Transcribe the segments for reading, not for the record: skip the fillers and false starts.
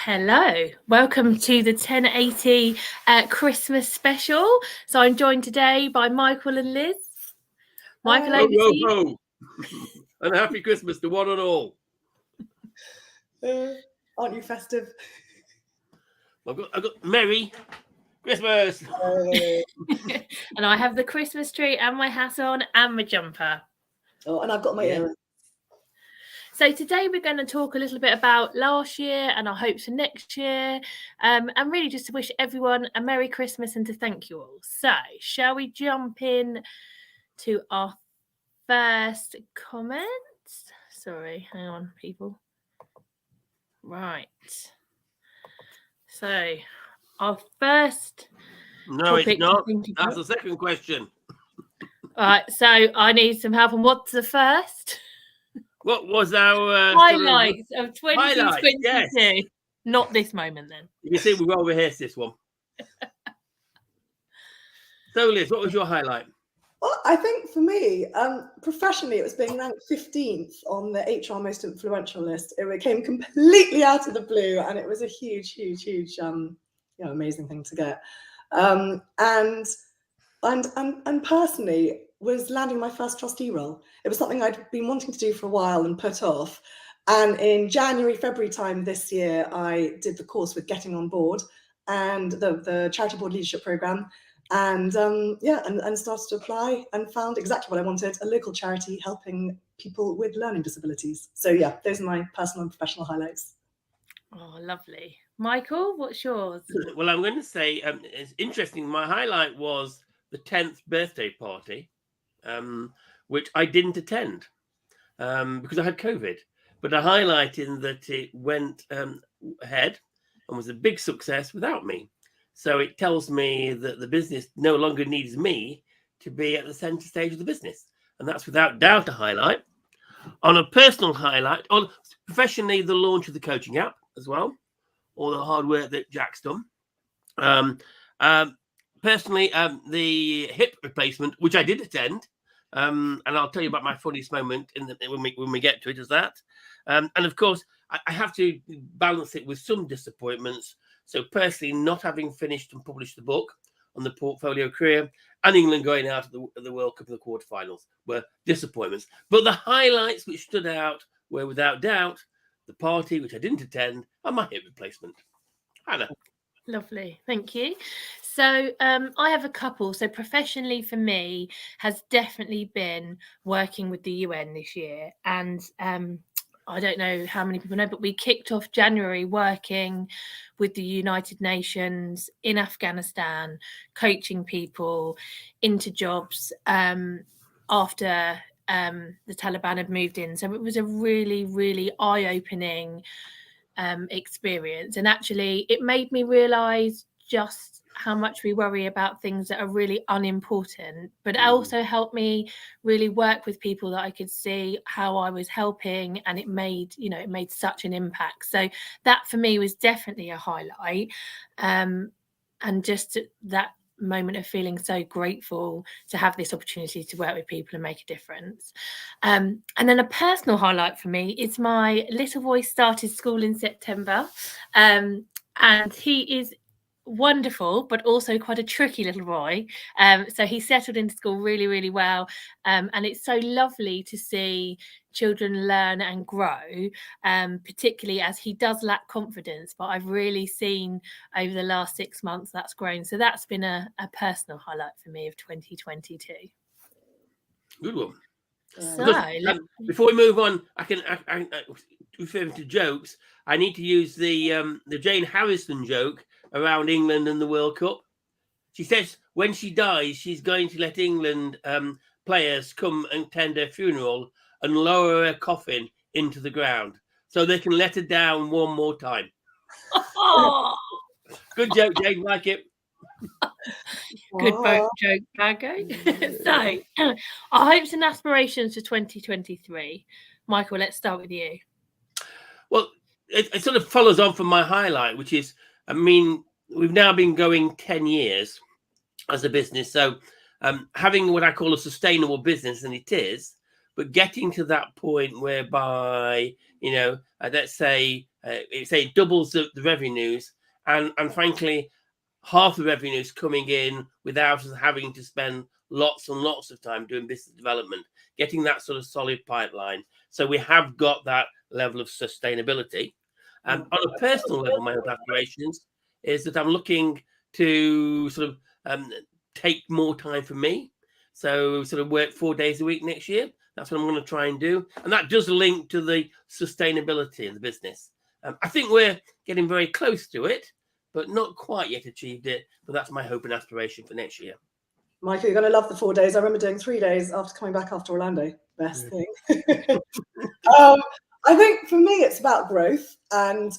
Hello, welcome to the 1080 Christmas special. So I'm joined today by Michael and Liz. Michael, over to you. And happy Christmas to one and all. Aren't you festive? I've got Merry Christmas. And I have the Christmas tree and my hat on and my jumper. Oh, and I've got my earrings. So today we're going to talk a little bit about last year and our hopes for next year, and really just to wish everyone a Merry Christmas and to thank you all. So shall we jump in to our first comment? Sorry, hang on, people. Right. So our first No, it's not. That's the second question. All right, so I need some help on what's the first? What was our highlights of 2022? Yes. Not this moment, then. You see, we well rehearsed this one. So, Liz, what was your highlight? Well, I think for me, professionally, it was being ranked 15th on the HR most influential list. It came completely out of the blue, and it was a huge, amazing thing to get. And personally, was landing my first trustee role. It was something I'd been wanting to do for a while and put off. And in January, February time this year, I did the course with Getting on Board and the Charity Board Leadership Programme. And started to apply and found exactly what I wanted, a local charity helping people with learning disabilities. So yeah, those are my personal and professional highlights. Oh, lovely. Michael, what's yours? Well, I'm going to say it's interesting. My highlight was the 10th birthday party, which I didn't attend because I had COVID. But I highlighted that it went ahead and was a big success without me. So it tells me that the business no longer needs me to be at the center stage of the business. And that's without doubt a highlight. On a personal highlight, professionally, the launch of the coaching app as well, all the hard work that Jack's done. Personally, the hip replacement, which I did attend, and I'll tell you about my funniest moment when we get to it, is that. And of course, I have to balance it with some disappointments. So personally, not having finished and published the book on the portfolio career and England going out of the World Cup in the quarterfinals were disappointments. But the highlights which stood out were without doubt the party, which I didn't attend, and my hip replacement. Hannah. Lovely, thank you. So I have a couple. So professionally for me has definitely been working with the UN this year. And I don't know how many people know, but we kicked off January working with the United Nations in Afghanistan, coaching people into jobs after the Taliban had moved in. So it was a really, really eye-opening experience. And actually, it made me realise just how much we worry about things that are really unimportant, but it also helped me really work with people that I could see how I was helping, and it made such an impact. So that for me was definitely a highlight, and just that moment of feeling so grateful to have this opportunity to work with people and make a difference. And then a personal highlight for me is my little boy started school in September, and he is wonderful, but also quite a tricky little boy. So he settled into school really, really well. And it's so lovely to see children learn and grow, particularly as he does lack confidence. But I've really seen over the last 6 months that's grown. So that's been a personal highlight for me of 2022. Good one. So before we move on, I referring to jokes, I need to use the Jane Harrison joke around England and the World Cup. She says when she dies, she's going to let England players come and attend her funeral and lower her coffin into the ground so they can let her down one more time. Oh. Good joke, Jane. Like it. Good joke, Bago. So, our hopes and aspirations for 2023. Michael, let's start with you. Well, it sort of follows on from my highlight, which is, I mean, we've now been going 10 years as a business. So having what I call a sustainable business, and it is, but getting to that point whereby, let's say it doubles the revenues, and frankly, half the revenues coming in without us having to spend lots and lots of time doing business development, getting that sort of solid pipeline. So we have got that level of sustainability. On a personal level, my own aspirations is that I'm looking to sort of take more time for me. So sort of work 4 days a week next year. That's what I'm going to try and do. And that does link to the sustainability of the business. I think we're getting very close to it, but not quite yet achieved it. But that's my hope and aspiration for next year. Michael, you're going to love the 4 days. I remember doing 3 days after coming back after Orlando. Best thing. I think for me, it's about growth and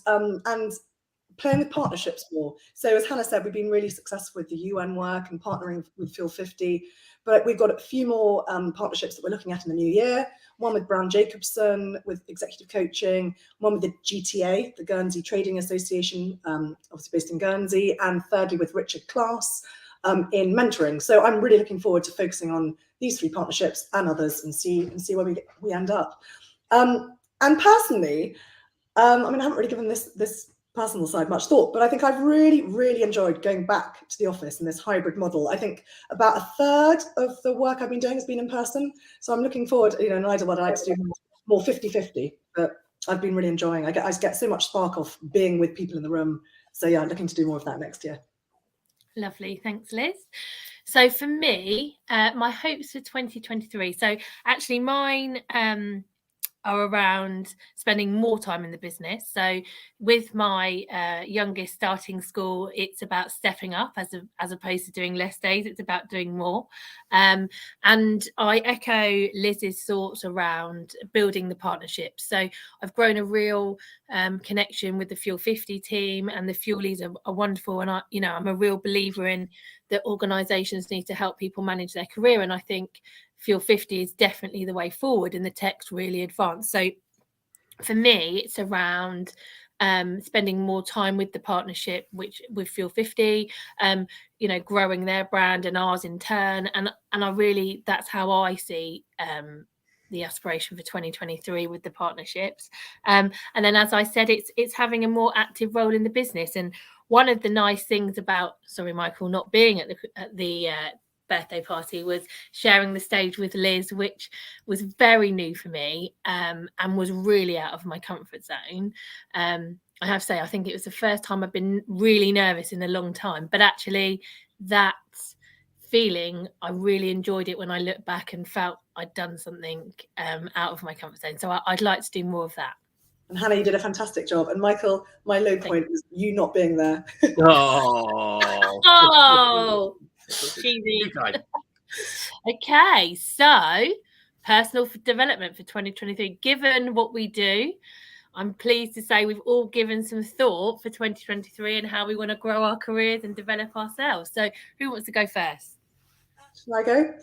playing with partnerships more. So as Hannah said, we've been really successful with the UN work and partnering with Fuel 50, but we've got a few more partnerships that we're looking at in the new year. One with Brown Jacobson with executive coaching, one with the GTA, the Guernsey Trading Association, obviously based in Guernsey, and thirdly with Richard Class in mentoring. So I'm really looking forward to focusing on these 3 partnerships and others and see where we end up. And personally, I haven't really given this personal side much thought, but I think I've really, really enjoyed going back to the office in this hybrid model. I think about a third of the work I've been doing has been in person. So I'm looking forward, in an ideal world, I'd like to do more 50-50, but I've been really enjoying. I get so much spark off being with people in the room. So yeah, I'm looking to do more of that next year. Lovely. Thanks, Liz. So for me, my hopes for 2023. So actually mine are around spending more time in the business. So with my youngest starting school, it's about stepping up as opposed to doing less days. It's about doing more. And I echo Liz's thoughts around building the partnerships. So I've grown a real connection with the Fuel 50 team, and the Fuelies are wonderful. And I'm a real believer in that organisations need to help people manage their career. And I think Fuel 50 is definitely the way forward, and the tech's really advanced. So for me, it's around spending more time with the partnership, which with Fuel 50, growing their brand and ours in turn. And I really, that's how I see the aspiration for 2023 with the partnerships. And then, as I said, it's having a more active role in the business. And one of the nice things about, sorry, Michael, not being at the birthday party was sharing the stage with Liz, which was very new for me and was really out of my comfort zone. I have to say, I think it was the first time I've been really nervous in a long time, but actually that feeling, I really enjoyed it when I looked back and felt I'd done something out of my comfort zone. So I'd like to do more of that. And Hannah, you did a fantastic job. And Michael, my low point was you not being there. Oh, cheesy. Okay, so personal development for 2023. Given what we do, I'm pleased to say we've all given some thought for 2023 and how we want to grow our careers and develop ourselves. So who wants to go first? Shall I go?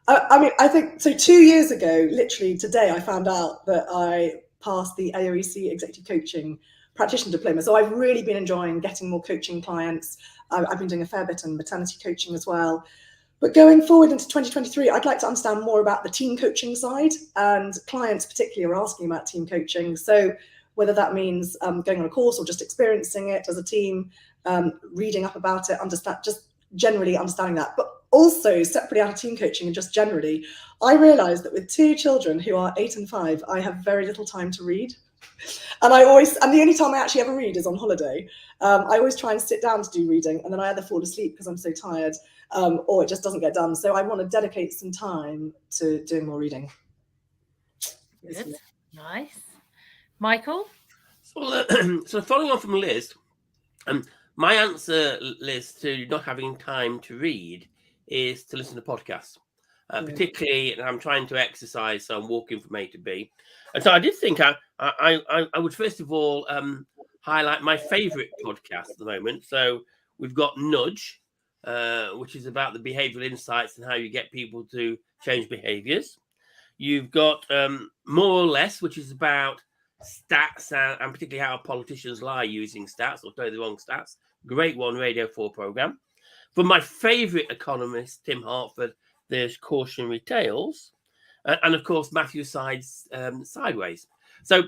I think, so 2 years ago, literally today, I found out that I passed the AOEC Executive Coaching Practitioner Diploma. So I've really been enjoying getting more coaching clients. I've been doing a fair bit in maternity coaching as well. But going forward into 2023, I'd like to understand more about the team coaching side, and clients particularly are asking about team coaching. So whether that means going on a course or just experiencing it as a team, reading up about it, just generally understanding that. But also separately out of team coaching and just generally, I realized that with 2 children who are 8 and 5, I have very little time to read. And the only time I actually ever read is on holiday. I always try and sit down to do reading, and then I either fall asleep because I'm so tired, or it just doesn't get done. So I want to dedicate some time to doing more reading. Good. Nice. Michael? So following on from Liz, my answer, Liz, to not having time to read is to listen to podcasts. Particularly, I'm trying to exercise, so I'm walking from A to B. And so I did think I would first of all highlight my favourite podcast at the moment. So we've got Nudge, which is about the behavioural insights and how you get people to change behaviours. You've got More or Less, which is about stats and particularly how politicians lie using stats or tell you the wrong stats. Great one, Radio 4 programme. For my favourite economist, Tim Hartford, there's Cautionary Tales. And of course, Matthew Side's Sideways. So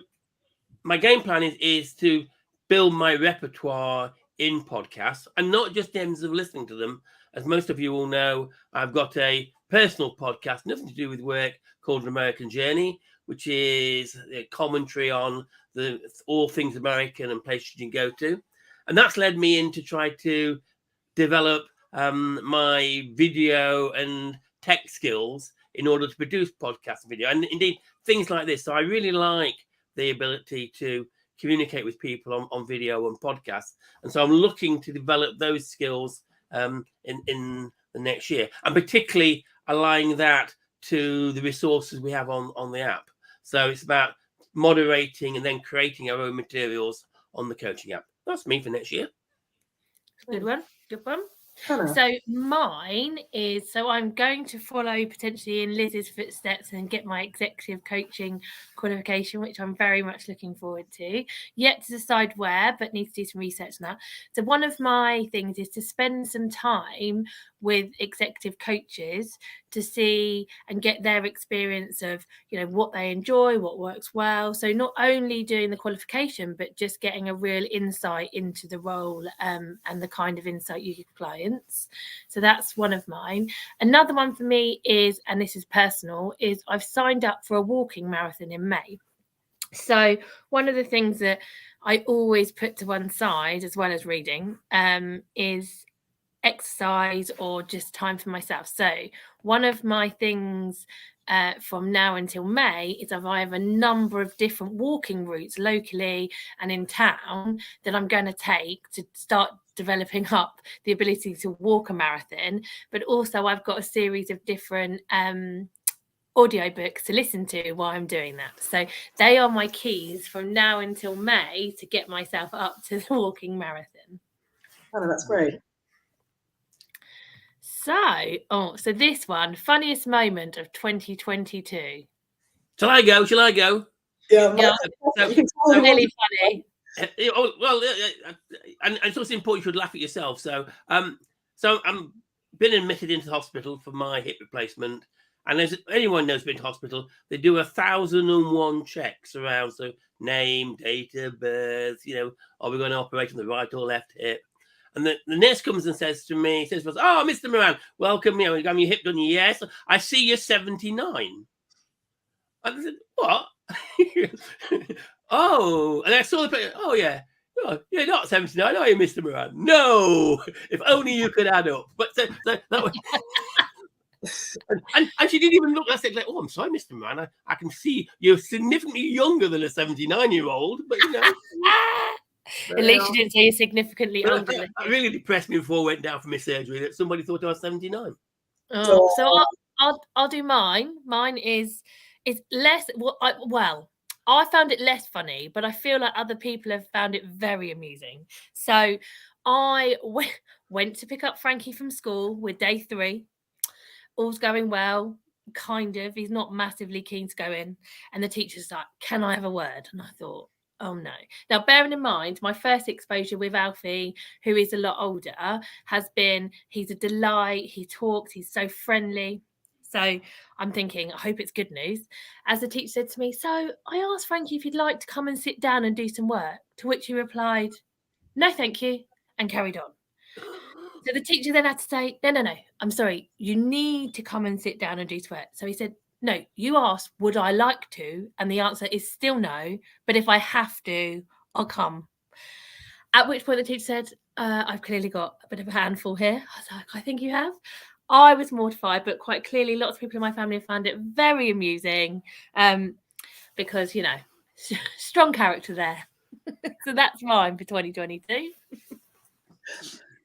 my game plan is to build my repertoire in podcasts, and not just in terms of listening to them. As most of you will know, I've got a personal podcast, nothing to do with work, called An American Journey, which is a commentary on all things American and places you can go to. And that's led me in to try to develop my video and tech skills in order to produce podcast video, and indeed things like this. So I really like the ability to communicate with people on video and podcasts, and so I'm looking to develop those skills in the next year, and particularly aligning that to the resources we have on the app. So it's about moderating and then creating our own materials on the coaching app. That's me for next year. Good one. Good one. Hannah. So mine is, so I'm going to follow potentially in Liz's footsteps and get my executive coaching qualification, which I'm very much looking forward to. Yet to decide where, but need to do some research on that. So one of my things is to spend some time with executive coaches to see and get their experience of, you know, what they enjoy, what works well. So not only doing the qualification, but just getting a real insight into the role and the kind of insight you give clients. So that's one of mine. Another one for me is, and this is personal, is I've signed up for a walking marathon in May. So one of the things that I always put to one side, as well as reading, is exercise or just time for myself. So one of my things from now until May is I have a number of different walking routes locally and in town that I'm going to take to start developing up the ability to walk a marathon. But also I've got a series of different audio books to listen to while I'm doing that. So they are my keys from now until May to get myself up to the walking marathon. Hannah, that's great. So this one, funniest moment of 2022. Shall I go? Yeah, So really funny. Well, and it's also important you should laugh at yourself. So I'm been admitted into the hospital for my hip replacement, and as anyone knows, been to hospital, they do 1,001 checks around. So name, date of birth, you know, are we going to operate on the right or left hip? And the nurse comes and says to me, "Oh, Mr. Moran, welcome. You know, having your hip done." Yes, I see you're 79. I said, "What?" Oh, and I saw the picture. Oh, yeah. Oh, you're not 79, are you, Mr. Moran? No. If only you could add up. But so that was. and she didn't even look. I said, like, "Oh, I'm sorry, Mr. Moran. I can see you're significantly younger than a 79-year-old, but you know." At least you didn't say you're significantantly older. That really depressed me before I went down for my surgery that somebody thought I was 79. Oh, so I'll do mine. Mine is less. Well, I found it less funny, but I feel like other people have found it very amusing. So I went to pick up Frankie from school with day 3. All's going well, kind of. He's not massively keen to go in, and the teacher's like, "Can I have a word?" And I thought, oh no. Now, bearing in mind, my first exposure with Alfie, who is a lot older, has been, he's a delight. He talks, he's so friendly. So I'm thinking, I hope it's good news. As the teacher said to me, "So I asked Frankie if he'd like to come and sit down and do some work," to which he replied, "No, thank you," and carried on. So the teacher then had to say, no, I'm sorry, you need to come and sit down and do some work. So he said, "No, you asked, would I like to? And the answer is still no. But if I have to, I'll come." At which point the teacher said, "I've clearly got a bit of a handful here." I was like, "I think you have." I was mortified, but quite clearly lots of people in my family found it very amusing because, you know, strong character there. So that's mine for 2022.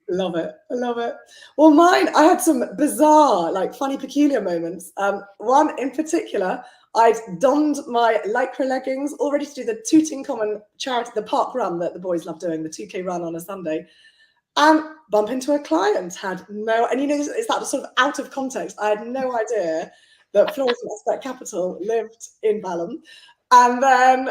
Love it. I love it. Well, mine, I had some bizarre, like funny, peculiar moments. One in particular, I'd donned my lycra leggings, all ready to do the Tooting Common charity, the park run that the boys love doing, the 2K run on a Sunday, and bump into a client. And you know, it's that sort of out of context. I had no idea that Florence Expert Capital lived in Balham. And then,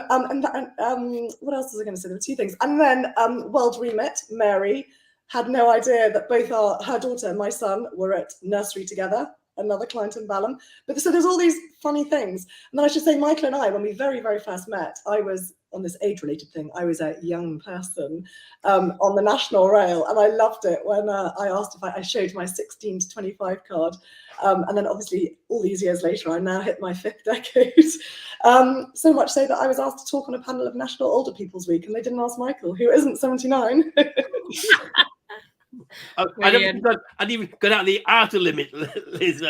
what else was I going to say? There were 2 things. And then, World Remit, Mary, had no idea that both her daughter and my son were at nursery together, another client in Balham. But so there's all these funny things. And then I should say, Michael and I, when we very, very first met, I was on this age-related thing, I was a young person on the National Rail, and I loved it when I asked if I showed my 16 to 25 card. And then obviously all these years later, I now hit my 5th decade. So much so that I was asked to talk on a panel of National Older People's Week, and they didn't ask Michael, who isn't 79. I'd even got out the outer limit, Liz.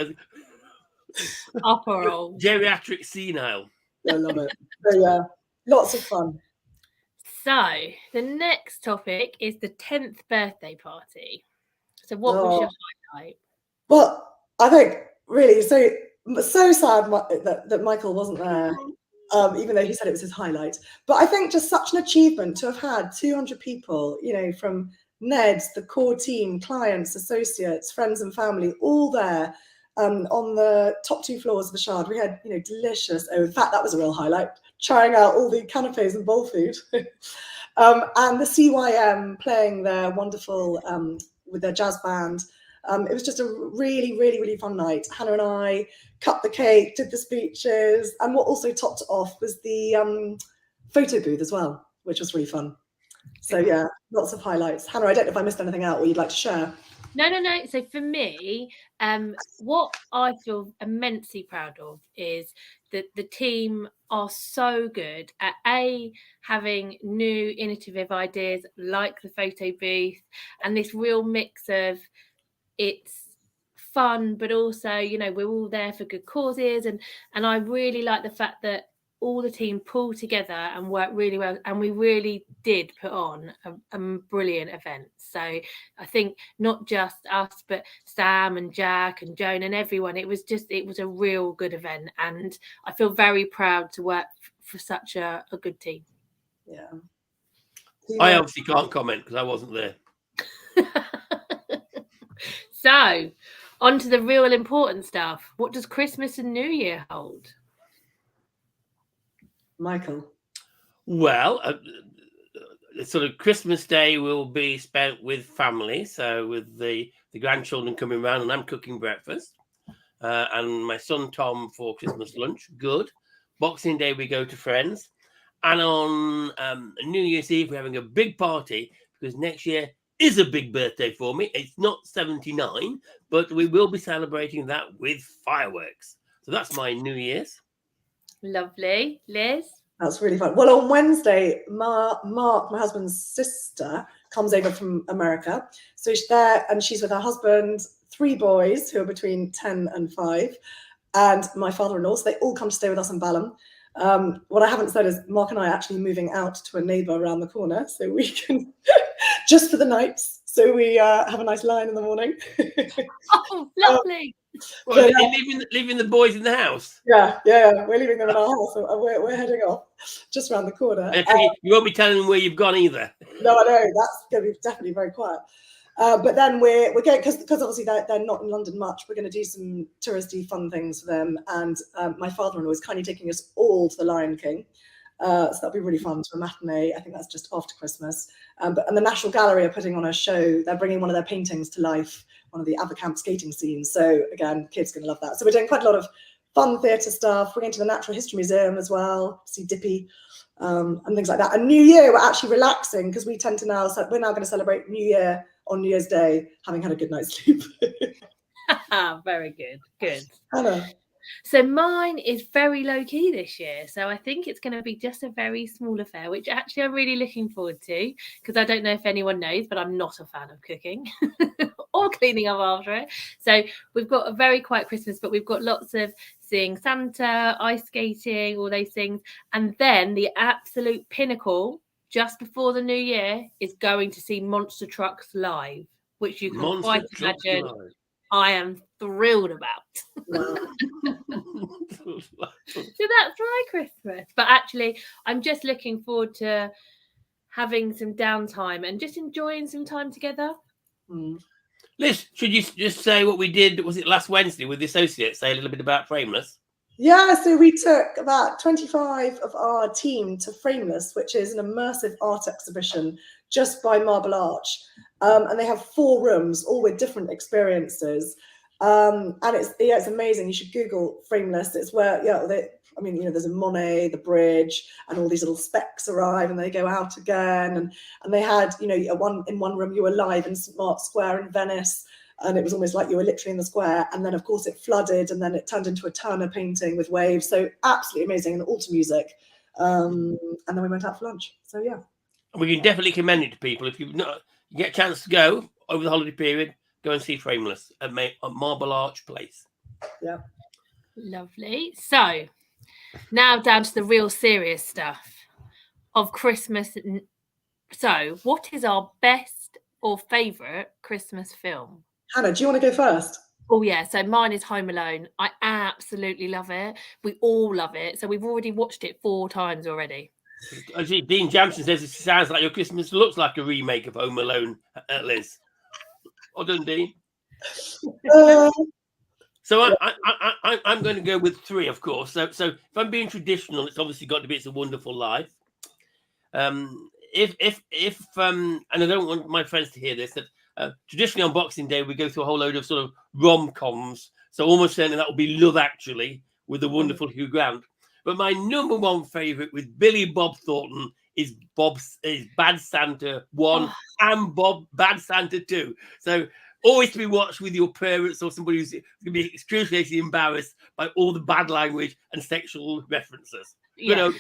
Upper old. Geriatric senile. I love it. So yeah, lots of fun. So the next topic is the 10th birthday party. So what was your highlight? Well, I think really so sad that Michael wasn't there, even though he said it was his highlight. But I think just such an achievement to have had 200 people, you know, from Ned's, the core team, clients, associates, friends and family, all there on the top 2 floors of the Shard. We had, you know, delicious, in fact, that was a real highlight, trying out all the canapes and bowl food. And the CYM playing their wonderful, with their jazz band. It was just a really, really, really fun night. Hannah and I cut the cake, did the speeches, and what also topped it off was the photo booth as well, which was really fun. So yeah, lots of highlights. Hannah, I don't know if I missed anything out or you'd like to share. No. So for me, what I feel immensely proud of is that the team are so good at having new innovative ideas like the photo booth and this real mix of it's fun, but also, you know, we're all there for good causes. And I really like the fact that all the team pulled together and worked really well, and we really did put on a brilliant event. So I think not just us, but Sam and Jack and Joan and everyone, it was a real good event, and I feel very proud to work for such a good team. Yeah. I obviously can't comment because I wasn't there. So on to the real important stuff. What does Christmas and New Year hold? Michael. Well, sort of Christmas Day will be spent with family, so with the grandchildren coming round, and I'm cooking breakfast, and my son Tom for Christmas lunch. Good. Boxing Day we go to friends, and on New Year's Eve we're having a big party because next year is a big birthday for me. It's not 79, but we will be celebrating that with fireworks. So that's my New Year's. Lovely. Liz? That's really fun. Well, on Wednesday, Mark, my husband's sister, comes over from America. So she's there and she's with her husband, 3 boys who are between 10 and 5, and my father-in-law. So they all come to stay with us in Balham. What I haven't said is Mark and I are actually moving out to a neighbour around the corner so we can, just for the nights, so we have a nice line in the morning. Oh, lovely. Well, leaving the boys in the house. Yeah, we're leaving them in our house. So we're heading off just around the corner. You won't be telling them where you've gone either. No, I know that's going to be definitely very quiet. But then we're going, because obviously they're not in London much. We're going to do some touristy fun things for them. And my father-in-law is kindly taking us all to the Lion King. So that'll be really fun, to a matinee. I think that's just after Christmas. And the National Gallery are putting on a show. They're bringing one of their paintings to life, one of the Abercamp skating scenes. So again, kids are going to love that. So we're doing quite a lot of fun theatre stuff. We're going to the Natural History Museum as well, see Dippy and things like that. And New Year, we're actually relaxing because we're now going to celebrate New Year on New Year's Day, having had a good night's sleep. Very good. Good. Hannah. So mine is very low key this year. So I think it's going to be just a very small affair, which actually I'm really looking forward to, because I don't know if anyone knows, but I'm not a fan of cooking or cleaning up after it. So we've got a very quiet Christmas, but we've got lots of seeing Santa, ice skating, all those things. And then the absolute pinnacle just before the new year is going to see monster trucks live, which you can quite imagine I am thrilled about. Wow. So that's my Christmas. But actually, I'm just looking forward to having some downtime and just enjoying some time together. Liz, should you just say what we did, was it last Wednesday with the associates, say a little bit about Frameless? Yeah, so we took about 25 of our team to Frameless, which is an immersive art exhibition just by Marble Arch. And they have 4 rooms, all with different experiences. And it's amazing. You should Google Frameless. It's where, I mean, there's a Monet, the bridge, and all these little specks arrive and they go out again. And they had, in one room you were live in St. Mark's Square in Venice, and it was almost like you were literally in the square. And then, of course, it flooded, and then it turned into a Turner painting with waves. So absolutely amazing, and all to music. And then we went out for lunch. So yeah. We can definitely commend it to people. If you get a chance to go over the holiday period, go and see Frameless at Marble Arch Place. Yeah. Lovely. So now down to the real serious stuff of Christmas. So what is our best or favourite Christmas film? Hannah, do you want to go first? Oh, yeah. So mine is Home Alone. I absolutely love it. We all love it. So we've already watched it 4 times already. Actually, Dean Jansen says it sounds like your Christmas looks like a remake of Home Alone, Liz. Well done, Dean. So I'm going to go with 3, of course. So if I'm being traditional, it's obviously got to be It's a Wonderful Life. If and I don't want my friends to hear this, that traditionally on Boxing Day we go through a whole load of sort of rom-coms. So almost certainly that will be Love Actually with the wonderful Hugh Grant. But my number 1 favourite with Billy Bob Thornton is Bad Santa 1 and Bad Santa 2. So always to be watched with your parents or somebody who's going to be excruciatingly embarrassed by all the bad language and sexual references. Yeah.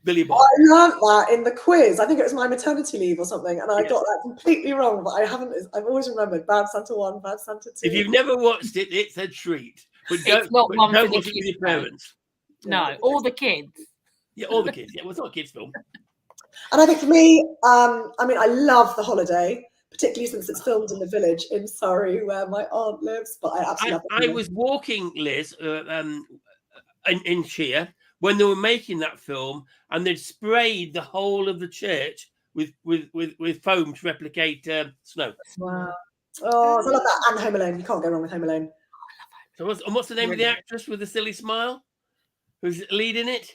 Billy Bob. I learned that in the quiz. I think it was my maternity leave or something, and I got that completely wrong. But I've always remembered Bad Santa 1, Bad Santa 2. If you've never watched it, it's a treat. But It's not one don't for the watch it with kids, your parents. No, all the kids. Yeah, all the kids. Yeah, well, it's not a kids' film. And I think for me, I love The Holiday, particularly since it's filmed in the village in Surrey where my aunt lives. But I absolutely love it. I was walking, Liz, in Sheer when they were making that film, and they'd sprayed the whole of the church with foam to replicate snow. Wow. Oh, I love that. And Home Alone. You can't go wrong with Home Alone. So what's the name of the actress with the silly smile who's leading it?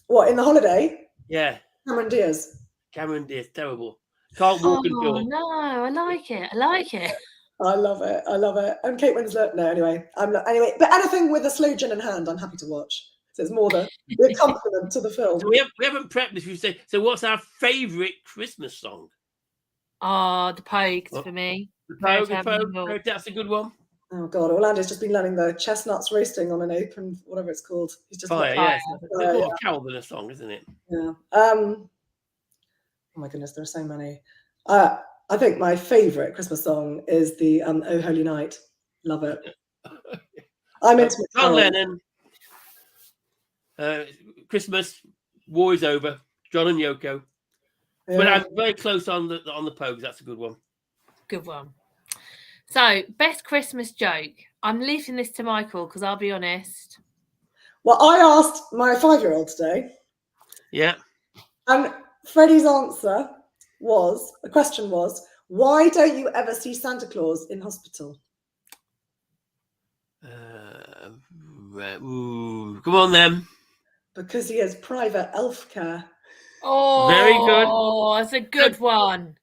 What, in The Holiday? Yeah. Cameron Diaz. Cameron Diaz, terrible. Can't walk and talk. No, I like it. I like it. I love it. I love it. And Kate Winslet. No, anyway. But anything with a slow gin in hand, I'm happy to watch. So it's more the accompaniment to the film. So we haven't prepped this. You say, so what's our favourite Christmas song? The Pogues for me. The Pogue. That's a good one. Oh God, Orlando's just been learning the chestnuts roasting on an open, whatever it's called. He's just Fire, yes. It's more a carol than a song, isn't it? Yeah. Oh my goodness, there are so many. I think my favourite Christmas song is the "Oh Holy Night." Love it. I'm into it. John Lennon. Christmas, war is over. John and Yoko. Yeah. But I'm very close on the Pogues. That's a good one. Good one. So, best Christmas joke. I'm leaving this to Michael because I'll be honest. Well, I asked my 5-year-old today. Yeah. And Freddie's answer was, why don't you ever see Santa Claus in hospital? Come on then. Because he has private elf care. Oh, very good. Oh, that's a good one.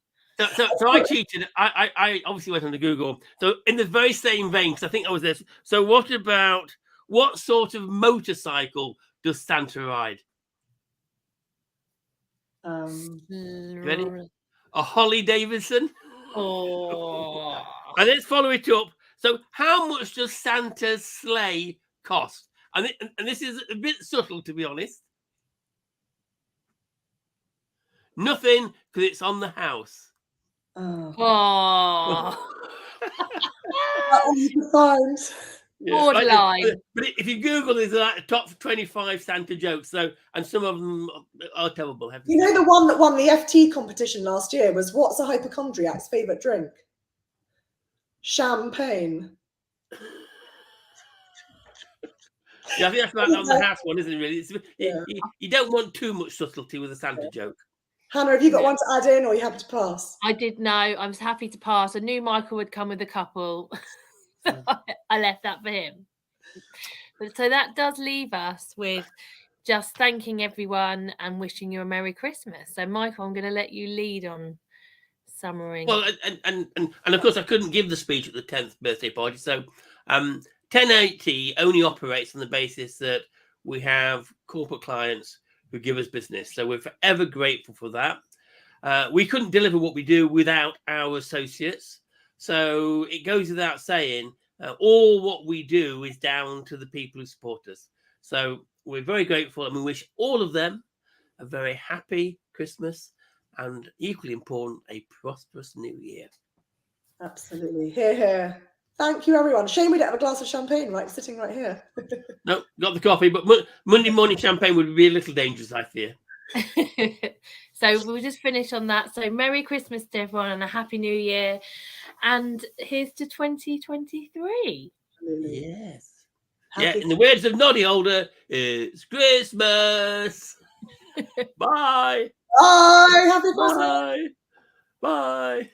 So I cheated. I obviously went on to Google. So in the very same vein, because I think I was this. So what sort of motorcycle does Santa ride? Ready? A Holly Davidson. Oh. And let's follow it up. So how much does Santa's sleigh cost? And this is a bit subtle, to be honest. Nothing, because it's on the house. Oh. Borderline. But if you Google, there's like top 25 Santa jokes. So, and some of them are terrible. You know, the one that won the FT competition last year was what's a hypochondriac's favourite drink? Champagne. Yeah, I think that's about on the house one, isn't it? Really, you don't want too much subtlety with a Santa joke. Hannah, have you got one to add in, or are you happy to pass? I did know. I was happy to pass. I knew Michael would come with a couple. So I left that for him. So that does leave us with just thanking everyone and wishing you a Merry Christmas. So, Michael, I'm going to let you lead on summarizing. Well, and of course, I couldn't give the speech at the 10th birthday party. So 10Eighty only operates on the basis that we have corporate clients who give us business. So we're forever grateful for that. We couldn't deliver what we do without our associates. So it goes without saying, all what we do is down to the people who support us. So we're very grateful, and we wish all of them a very happy Christmas and, equally important, a prosperous new year. Absolutely. Hear, hear. Thank you, everyone. Shame we don't have a glass of champagne sitting right here. No, got the coffee, but Monday morning champagne would be a little dangerous, I fear. So we'll just finish on that. So Merry Christmas to everyone and a Happy New Year. And here's to 2023. Absolutely. Yes. Happy- In the words of Noddy Holder, it's Christmas. Bye. Bye. Happy Christmas. Bye. Bye.